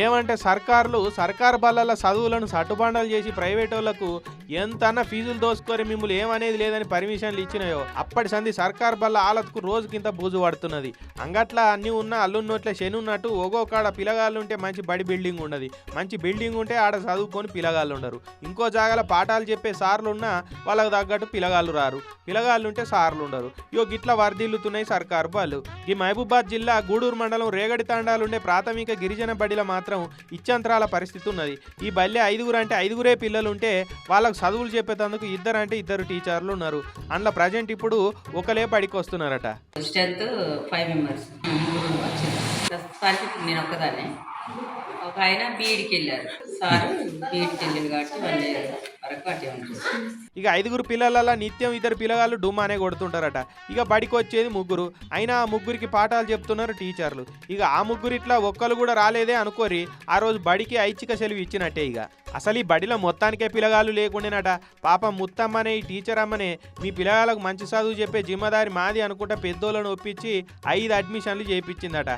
ఏమంటే సర్కారు బళ్ళల చదువులను సట్టుబండలు చేసి ప్రైవేటోళ్లకు ఎంతన్నా ఫీజులు దోసుకొని మిమ్మల్ని ఏమనేది లేదని పర్మిషన్లు ఇచ్చినాయో అప్పటి సంది సర్కారు బళ్ళ ఆలతకు రోజుకింత బూజు పడుతున్నది. అంగట్లా అన్నీ ఉన్నా అల్లున్నట్లే శని ఉన్నట్టు ఒగో కాడ పిల్లగాళ్ళు ఉంటే మంచి బడి బిల్డింగ్ ఉన్నది, మంచి బిల్డింగ్ ఉంటే ఆడ చదువుకొని పిల్లగాళ్ళు ఉండరు. ఇంకో జాగాల పాఠాలు చెప్పే సార్లు ఉన్నా వాళ్ళకు తగ్గట్టు పిల్లగాళ్ళు రారు, పిల్లగాళ్ళు ఉంటే సార్లు ఉండరు. గిట్లా వర్ధిల్లుతున్నాయి సర్కారు బళ్ళు. ఈ మహబూబాద్ జిల్లా గూడూరు మండలం రేగడి తాండాలుండే ప్రాథమిక గిరిజన బడిలో మాత్రం ఇచ్చంతరాల పరిస్థితి ఉన్నది. ఈ బల్లె 5 అంటే 5 పిల్లలుంటే వాళ్ళకు చదువులు చెప్పేందుకు 2 అంటే 2 టీచర్లు ఉన్నారు. అందులో ప్రజెంట్ ఇప్పుడు ఒకలే బడికి వస్తున్నారట. స్ట్రెంత్ 5 మెంబర్స్ ప్రస్తుతానికి నేను ఒక్కదాన్నే. ఒక ఆయన బీఈడికి వెళ్ళారు, సారు బీఈడికి వెళ్ళారు కాబట్టి 1 year వరకు అట్టే ఉంటుంది. ఇక 5 పిల్లల నిత్యం 2 పిల్లగాళ్ళు డుమ్మానే కొడుతుంటారట. ఇక బడికి వచ్చేది 3, అయినా ఆ 3కి పాఠాలు చెప్తున్నారు టీచర్లు. ఇక ఆ 3 ఇట్లా ఒక్కరు కూడా రాలేదే అనుకోరి ఆ రోజు బడికి ఐచ్ఛిక సెలవు ఇచ్చినట్టే. ఇక అసలు ఈ బడిలో మొత్తానికే పిల్లగాళ్ళు లేకుండేనట. పాపం ముత్తమ్మనే ఈ టీచర్ అమ్మనే మీ పిల్లగాళ్ళకు మంచి చదువు చెప్పే జిమ్మదారి మాది అనుకుంటా పెద్దోళ్ళను ఒప్పించి 5 అడ్మిషన్లు చేయించిందట.